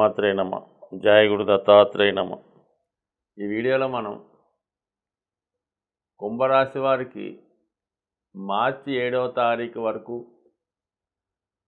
శ్రీమాత్రే నమ. జయ గురు దత్తాత్రేయ నమ. ఈ వీడియోలో మనం కుంభరాశి వారికి మార్చి 7వ తారీఖు వరకు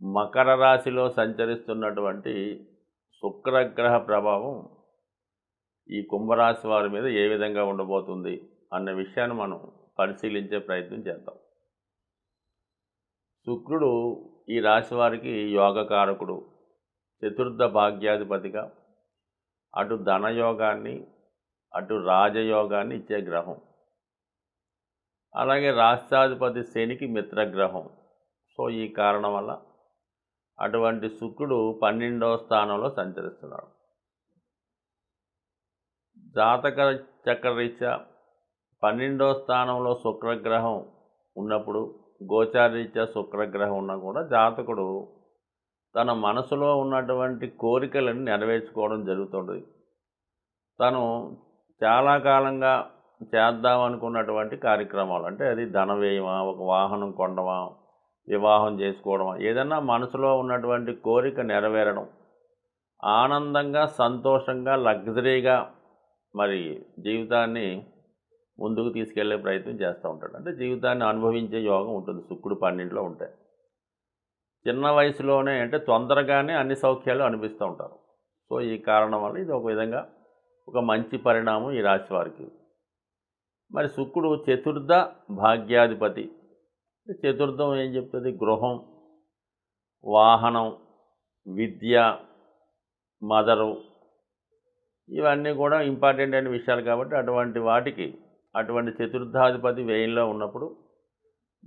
మకర రాశిలో సంచరిస్తున్నటువంటి శుక్రగ్రహ ప్రభావం ఈ కుంభరాశి వారి మీద ఏ విధంగా ఉండబోతుంది అన్న విషయాన్ని మనం పరిశీలించే ప్రయత్నం చేద్దాం. శుక్రుడు ఈ రాశి వారికి యోగకారకుడు, చతుర్థ భాగ్యాధిపతిగా అటు ధనయోగాన్ని అటు రాజయోగాన్ని ఇచ్చే గ్రహం. అలాగే రాష్ట్రాధిపతి శనికి మిత్రగ్రహం. సో ఈ కారణం వల్ల అటువంటి శుక్రుడు 12వ స్థానంలో సంచరిస్తున్నాడు. జాతక చక్రరీత్యా 12వ స్థానంలో శుక్రగ్రహం ఉన్నప్పుడు, గోచారరీత్యా శుక్రగ్రహం ఉన్నా కూడా జాతకుడు తన మనసులో ఉన్నటువంటి కోరికలను నెరవేర్చుకోవడం జరుగుతుంది. తను చాలా కాలంగా చేద్దామనుకున్నటువంటి కార్యక్రమాలు, అంటే అది ధన వ్యయమా, ఒక వాహనం కొనడమా, వివాహం చేసుకోవడమా, ఏదన్నా మనసులో ఉన్నటువంటి కోరిక నెరవేరడం, ఆనందంగా సంతోషంగా లగ్జరీగా మరి జీవితాన్ని ముందుకు తీసుకెళ్లే ప్రయత్నం చేస్తూ ఉంటాడు. అంటే జీవితాన్ని అనుభవించే యోగం ఉంటుంది శుక్రుడు 12లో ఉంటే. చిన్న వయసులోనే అంటే తొందరగానే అన్ని సౌఖ్యాలు అనిపిస్తూ ఉంటారు. సో ఈ కారణం వల్ల ఇది ఒక విధంగా ఒక మంచి పరిణామం ఈ రాశి వారికి. మరి శుక్రుడు చతుర్థ భాగ్యాధిపతి. చతుర్థం ఏం చెప్తుంది? గృహం, వాహనం, విద్య, మదరు, ఇవన్నీ కూడా ఇంపార్టెంట్ అయిన విషయాలు కాబట్టి అటువంటి వాటికి అటువంటి చతుర్థాధిపతి వ్యయంలో ఉన్నప్పుడు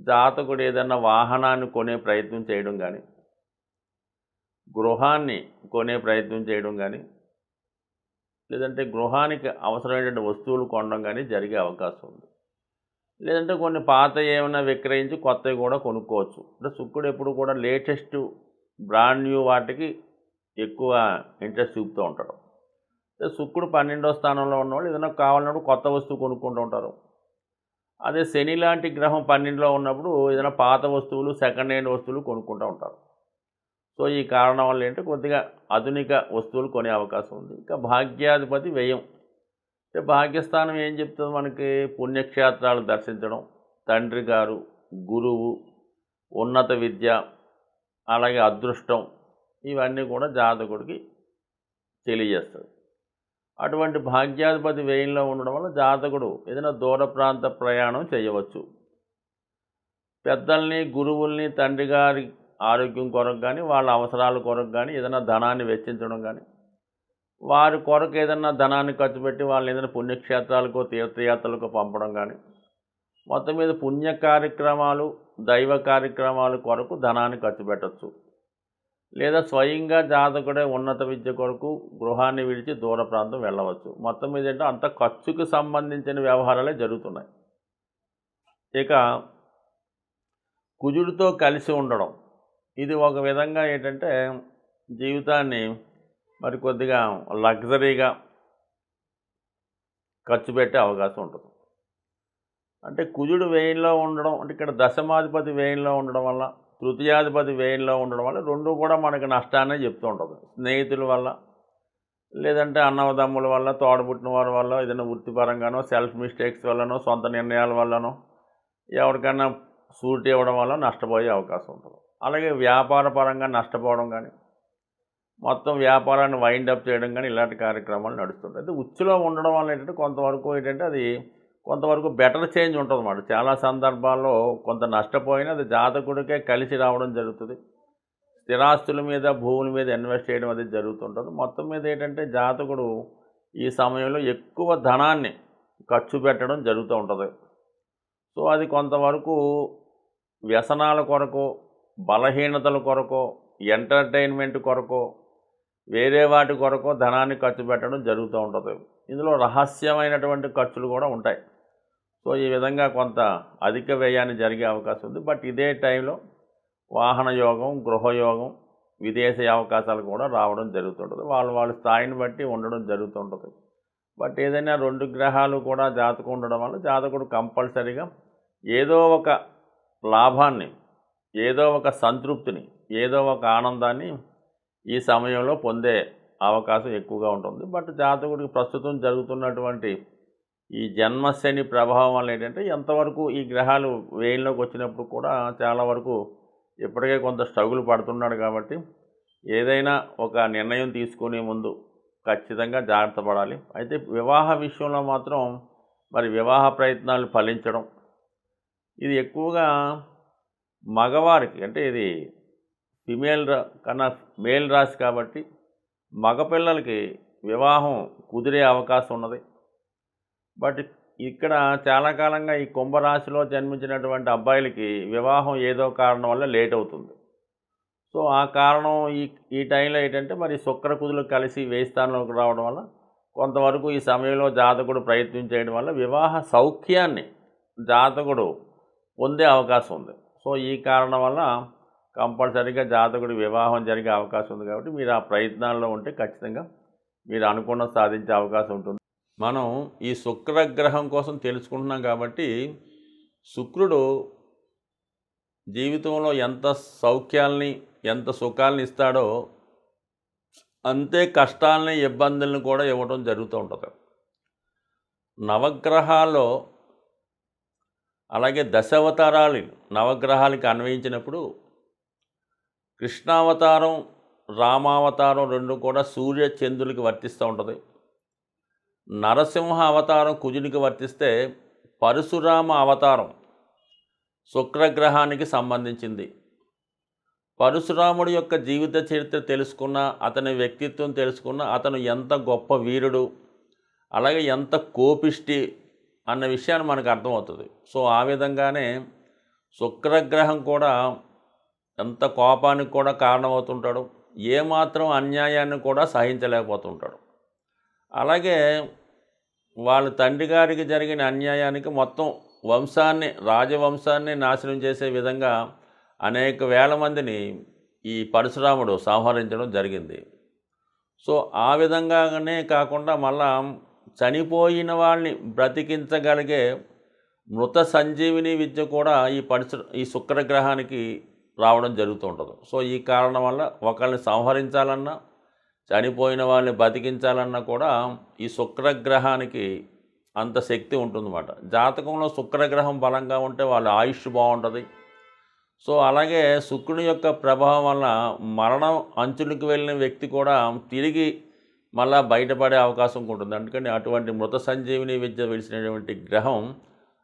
జాతకుడు ఏదన్నా వాహనాన్ని కొనే ప్రయత్నం చేయడం కానీ, గృహాన్ని కొనే ప్రయత్నం చేయడం కానీ, లేదంటే గృహానికి అవసరమైనటువంటి వస్తువులు కొనడం కానీ జరిగే అవకాశం ఉంది. లేదంటే కొన్ని పాత ఏమైనా విక్రయించి కొత్తవి కూడా కొనుక్కోవచ్చు. అంటే శుక్రుడు ఎప్పుడు కూడా లేటెస్ట్ బ్రాండ్ న్యూ వాటికి ఎక్కువ ఇంట్రెస్ట్ చూపుతూ ఉంటాడు. అంటే శుక్రుడు 12వ స్థానంలో ఉన్నవాళ్ళు ఏదైనా కావాలన్నప్పుడు కొత్త వస్తువు కొనుక్కుంటూ ఉంటారు. అదే శని లాంటి గ్రహం 12లో ఉన్నప్పుడు ఏదైనా పాత వస్తువులు, సెకండ్ హ్యాండ్ వస్తువులు కొనుక్కుంటూ ఉంటారు. సో ఈ కారణం వల్ల ఏంటంటే కొద్దిగా ఆధునిక వస్తువులు కొనే అవకాశం ఉంది. ఇంకా భాగ్యాధిపతి వ్యయం. అంటే భాగ్యస్థానం ఏం చెప్తుంది మనకి? పుణ్యక్షేత్రాలు దర్శించడం, తండ్రి గారు, గురువు, ఉన్నత విద్య, అలాగే అదృష్టం, ఇవన్నీ కూడా జాతకుడికి తెలియజేస్తుంది. అటువంటి భాగ్యాధిపతి వ్యయంలో ఉండడం వల్ల జాతకుడు ఏదైనా దూర ప్రాంత ప్రయాణం చేయవచ్చు. పెద్దల్ని, గురువుల్ని, తండ్రి గారి ఆరోగ్యం కొరకు కానీ, వాళ్ళ అవసరాల కొరకు కానీ ఏదైనా ధనాన్ని వెచ్చించడం కానీ, వారి కొరకు ఏదైనా ధనాన్ని ఖర్చు పెట్టి వాళ్ళని ఏదైనా పుణ్యక్షేత్రాలకో తీర్థయాత్రలకు పంపడం కానీ, మొత్తం మీద పుణ్య కార్యక్రమాలు, దైవ కార్యక్రమాల కొరకు ధనాన్ని ఖర్చు పెట్టచ్చు. లేదా స్వయంగా జాతకుడే ఉన్నత విద్య కొరకు గృహాన్ని విడిచి దూర ప్రాంతం వెళ్ళవచ్చు. మొత్తం మీద ఏంటంటే అంత ఖర్చుకు సంబంధించిన వ్యవహారాలే జరుగుతున్నాయి. ఇక కుజుడితో కలిసి ఉండడం, ఇది ఒక విధంగా ఏంటంటే జీవితాన్ని మరి కొద్దిగా లగ్జరీగా ఖర్చు పెట్టే అవకాశం ఉంటుంది. అంటే కుజుడు వ్యయంలో ఉండడం అంటే ఇక్కడ దశమాధిపతి వ్యయంలో ఉండడం వల్ల, తృతీయాధిపతి వ్యయంలో ఉండడం వల్ల రెండు కూడా మనకి నష్టాన్ని చెప్తూ ఉంటుంది. స్నేహితుల వల్ల, లేదంటే అన్నదమ్ముల వల్ల, తోడబుట్టిన వారి వల్ల, ఏదైనా వృత్తిపరంగానో, సెల్ఫ్ మిస్టేక్స్ వల్లనో, సొంత నిర్ణయాల వల్లనో, ఎవరికైనా సూట్ ఇవ్వడం వల్ల నష్టపోయే అవకాశం ఉంటుంది. అలాగే వ్యాపార పరంగా నష్టపోవడం కానీ, మొత్తం వ్యాపారాన్ని వైండప్ చేయడం కానీ, ఇలాంటి కార్యక్రమాలు నడుస్తుంటాయి. అయితే ఉచ్చులో ఉండడం వల్ల ఏంటంటే కొంతవరకు ఏంటంటే అది కొంతవరకు బెటర్ చేంజ్ ఉంటుంది అన్నమాట. చాలా సందర్భాల్లో కొంత నష్టపోయినా అది జాతకుడికే కలిసి రావడం జరుగుతుంది. స్థిరాస్తుల మీద, భూముల మీద ఇన్వెస్ట్ చేయడం అది జరుగుతుంటుంది. మొత్తం మీద ఏంటంటే జాతకుడు ఈ సమయంలో ఎక్కువ ధనాన్ని ఖర్చు పెట్టడం జరుగుతూ ఉంటుంది. సో అది కొంతవరకు వ్యసనాల కొరకు, బలహీనతల కొరకు, ఎంటర్టైన్మెంట్ కొరకు, వేరే వాటి కొరకు ధనాన్ని ఖర్చు పెట్టడం జరుగుతూ ఉంటుంది. ఇందులో రహస్యమైనటువంటి ఖర్చులు కూడా ఉంటాయి. సో ఈ విధంగా కొంత అధిక వ్యయాన్ని జరిగే అవకాశం ఉంది. బట్ ఇదే టైంలో వాహన యోగం, గృహయోగం, విదేశీ అవకాశాలు కూడా రావడం జరుగుతుంటుంది. వాళ్ళ స్థాయిని బట్టి ఉండడం జరుగుతుంటుంది. బట్ ఏదైనా 2 గ్రహాలు కూడా జాతకం ఉండడం వల్ల జాతకుడు కంపల్సరీగా ఏదో ఒక లాభాన్ని, ఏదో ఒక సంతృప్తిని, ఏదో ఒక ఆనందాన్ని ఈ సమయంలో పొందే అవకాశం ఎక్కువగా ఉంటుంది. బట్ జాతకుడికి ప్రస్తుతం జరుగుతున్నటువంటి ఈ జన్మశని ప్రభావం వల్ల ఏంటంటే ఎంతవరకు ఈ గ్రహాలు వేయంలోకి వచ్చినప్పుడు కూడా చాలా వరకు ఇప్పటికే కొంత స్ట్రగుల్ పడుతున్నాడు. కాబట్టి ఏదైనా ఒక నిర్ణయం తీసుకునే ముందు ఖచ్చితంగా జాగ్రత్త పడాలి. అయితే వివాహ విషయంలో మాత్రం మరి వివాహ ప్రయత్నాలు ఫలించడం ఇది ఎక్కువగా మగవారికి, అంటే ఇది ఫిమేల్ కన్నా మేల్ రాశి కాబట్టి మగపిల్లలకి వివాహం కుదిరే అవకాశం ఉన్నది. బట్ ఇక్కడ చాలా కాలంగా ఈ కుంభరాశిలో జన్మించినటువంటి అబ్బాయిలకి వివాహం ఏదో కారణం వల్ల లేట్ అవుతుంది. సో ఆ కారణం ఈ టైంలో ఏంటంటే మరి శుక్ర కుజులు కలిసి వేయి స్థానంలోకి రావడం వల్ల కొంతవరకు ఈ సమయంలో జాతకుడు ప్రయత్నం చేయడం వల్ల వివాహ సౌఖ్యాన్ని జాతకుడు పొందే అవకాశం ఉంది. సో ఈ కారణం వల్ల కంపల్సరీగా జాతకుడి వివాహం జరిగే అవకాశం ఉంది. కాబట్టి మీరు ఆ ప్రయత్నాల్లో ఉంటే ఖచ్చితంగా మీరు అనుకున్న సాధించే అవకాశం ఉంటుంది. మనం ఈ శుక్రగ్రహం కోసం తెలుసుకుంటున్నాం కాబట్టి శుక్రుడు జీవితంలో ఎంత సౌఖ్యాల్ని ఎంత సుఖాలని ఇస్తాడో అంతే కష్టాలని ఇబ్బందులను కూడా ఇవ్వడం జరుగుతూ ఉంటుంది. నవగ్రహాల్లో అలాగే దశావతారాలు నవగ్రహాలకి అన్వయించినప్పుడు కృష్ణావతారం రామావతారం రెండు కూడా సూర్య చంద్రులకి వర్తిస్తూ ఉంటుంది. నరసింహ అవతారం కుజునికి వర్తిస్తే పరశురామ అవతారం శుక్రగ్రహానికి సంబంధించింది. పరశురాముడి యొక్క జీవిత చరిత్ర తెలుసుకున్న, అతని వ్యక్తిత్వం తెలుసుకున్న, అతను ఎంత గొప్ప వీరుడు అలాగే ఎంత కోపిష్టి అన్న విషయాన్ని మనకు అర్థమవుతుంది. సో ఆ విధంగానే శుక్రగ్రహం కూడా ఎంత కోపానికి కూడా కారణమవుతుంటాడు, ఏమాత్రం అన్యాయాన్ని కూడా సహించలేకపోతుంటాడు. అలాగే వాళ్ళ తండ్రి గారికి జరిగిన అన్యాయానికి మొత్తం వంశాన్ని రాజవంశాన్ని నాశనం చేసే విధంగా అనేక వేల మందిని ఈ పరశురాముడు సంహరించడం జరిగింది. సో ఆ విధంగానే కాకుండా మళ్ళా చనిపోయిన వాళ్ళని బ్రతికించగలిగే మృత సంజీవిని విద్య కూడా ఈ శుక్రగ్రహానికి రావడం జరుగుతూ ఉంటుంది. సో ఈ కారణం వల్ల ఒకళ్ళని సంహరించాలన్నా చనిపోయిన వాళ్ళని బతికించాలన్నా కూడా ఈ శుక్రగ్రహానికి అంత శక్తి ఉంటుందన్నమాట. జాతకంలో శుక్రగ్రహం బలంగా ఉంటే వాళ్ళ ఆయుష్ బాగుంటుంది. సో అలాగే శుక్రుని యొక్క ప్రభావం వల్ల మరణం అంచులకు వెళ్ళిన వ్యక్తి కూడా తిరిగి మళ్ళా బయటపడే అవకాశం ఉంటుంది. అందుకని అటువంటి మృత సంజీవిని విద్య విడిచినటువంటి గ్రహం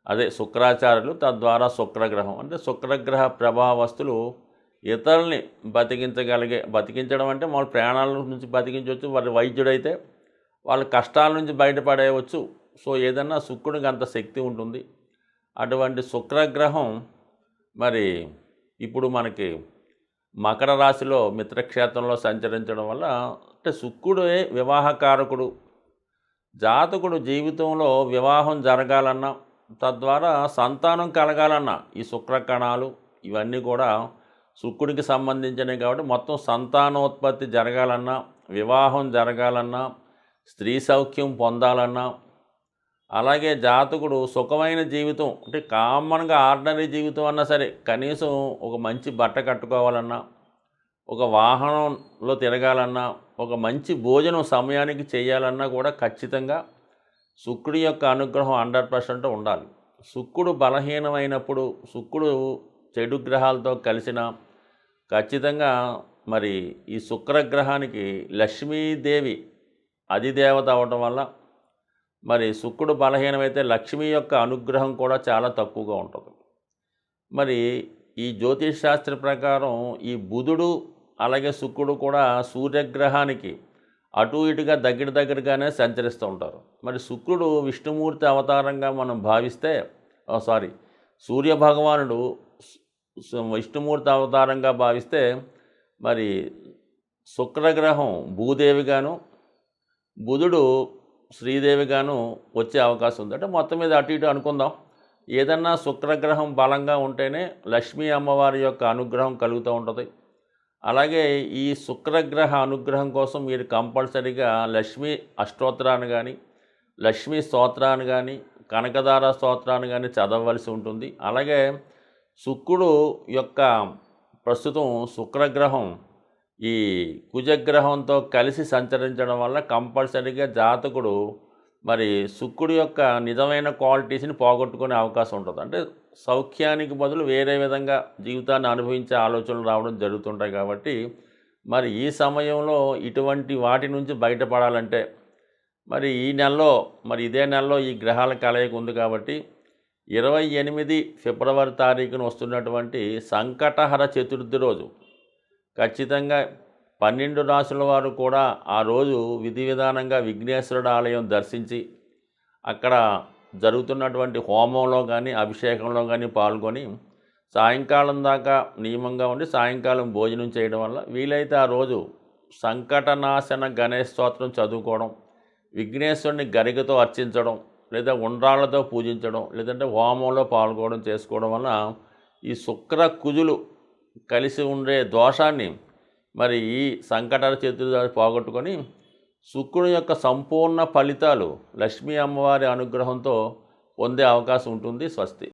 అదే శుక్రాచార్యులు, తద్వారా శుక్రగ్రహం. అంటే శుక్రగ్రహ ప్రభావస్తులు ఇతరుల్ని బతికించడం అంటే వాళ్ళ ప్రాణాల నుంచి బతికించవచ్చు. వాళ్ళ వైద్యుడైతే వాళ్ళ కష్టాల నుంచి బయటపడేయవచ్చు. సో ఏదన్నా శుక్రుడికి అంత శక్తి ఉంటుంది. అటువంటి శుక్రగ్రహం మరి ఇప్పుడు మనకి మకర రాశిలో మిత్రక్షేత్రంలో సంచరించడం వల్ల, అంటే శుక్రుడే వివాహకారకుడు. జాతకుడు జీవితంలో వివాహం జరగాలన్నా తద్వారా సంతానం కలగాలన్నా ఈ శుక్రకణాలు ఇవన్నీ కూడా శుక్రుడికి సంబంధించినవి. కాబట్టి మొత్తం సంతానోత్పత్తి జరగాలన్నా, వివాహం జరగాలన్నా, స్త్రీ సౌఖ్యం పొందాలన్నా, అలాగే జాతకుడు సుఖమైన జీవితం, అంటే కామన్గా ఆర్డినరీ జీవితం అన్నా సరే కనీసం ఒక మంచి బట్ట కట్టుకోవాలన్నా, ఒక వాహనంలో తిరగాలన్నా, ఒక మంచి భోజనం సమయానికి చేయాలన్నా కూడా ఖచ్చితంగా శుక్రుడి యొక్క అనుగ్రహం 100% ఉండాలి. శుక్రుడు బలహీనమైనప్పుడు, శుక్రుడు చెడు గ్రహాలతో కలిసిన ఖచ్చితంగా మరి ఈ శుక్రగ్రహానికి లక్ష్మీదేవి అధిదేవత అవడం వల్ల మరి శుక్రుడు బలహీనమైతే లక్ష్మి యొక్క అనుగ్రహం కూడా చాలా తక్కువగా ఉంటుంది. మరి ఈ జ్యోతిష్ శాస్త్ర ప్రకారం ఈ బుధుడు అలాగే శుక్రుడు కూడా సూర్యగ్రహానికి అటు ఇటుగా దగ్గరగానే సంచరిస్తూ ఉంటారు. మరి శుక్రుడు విష్ణుమూర్తి అవతారంగా మనం భావిస్తే సూర్యభగవానుడు విష్ణుమూర్తి అవతారంగా భావిస్తే మరి శుక్రగ్రహం భూదేవిగాను, బుధుడు శ్రీదేవిగాను వచ్చే అవకాశం ఉంది. అంటే మొత్తం మీద అటు ఇటు అనుకుందాం. ఏదన్నా శుక్రగ్రహం బలంగా ఉంటేనే లక్ష్మీ అమ్మవారి యొక్క అనుగ్రహం కలుగుతూ ఉంటుంది. అలాగే ఈ శుక్రగ్రహ అనుగ్రహం కోసం మీరు కంపల్సరీగా లక్ష్మీ అష్టోత్తరాన్ని కానీ, లక్ష్మీ స్తోత్రాన్ని కానీ, కనకదార స్తోత్రాన్ని కానీ చదవవలసి ఉంటుంది. అలాగే శుక్రుడు యొక్క ప్రస్తుతం శుక్రగ్రహం ఈ కుజగ్రహంతో కలిసి సంచరించడం వల్ల కంపల్సరీగా జాతకుడు మరి శుక్రుడి యొక్క నిజమైన క్వాలిటీస్ని పోగొట్టుకునే అవకాశం ఉంటుంది. అంటే సౌఖ్యానికి బదులు వేరే విధంగా జీవితాన్ని అనుభవించే ఆలోచనలు రావడం జరుగుతుంటాయి. కాబట్టి మరి ఈ సమయంలో ఇటువంటి వాటి నుంచి బయటపడాలంటే మరి ఈ నెలలో మరి ఇదే నెలలో ఈ గ్రహాల కలయిక ఉంది కాబట్టి 28 ఫిబ్రవరి తారీఖున వస్తున్నటువంటి సంకటహర చతుర్థి రోజు ఖచ్చితంగా 12 రాసుల వారు కూడా ఆ రోజు విధి విధానంగా విఘ్నేశ్వరుడు ఆలయం దర్శించి అక్కడ జరుగుతున్నటువంటి హోమంలో కానీ అభిషేకంలో కానీ పాల్గొని సాయంకాలం దాకా నియమంగా ఉండి సాయంకాలం భోజనం చేయడం వల్ల వీలైతే ఆ రోజు సంకటనాశన గణేష్ స్తోత్రం చదువుకోవడం, విఘ్నేశ్వరుని గరికతో అర్చించడం, లేదా ఉండ్రాళ్లతో పూజించడం, లేదంటే హోమంలో పాల్గొనడం చేసుకోవడం వల్ల ఈ శుక్ర కుజులు కలిసి ఉండే దోషాన్ని మరి ఈ సంకటహర చతుర్థి పోగొట్టుకొని శుక్రుని యొక్క సంపూర్ణ ఫలితాలు లక్ష్మీ అమ్మవారి అనుగ్రహంతో పొందే అవకాశం ఉంటుంది. స్వస్తి.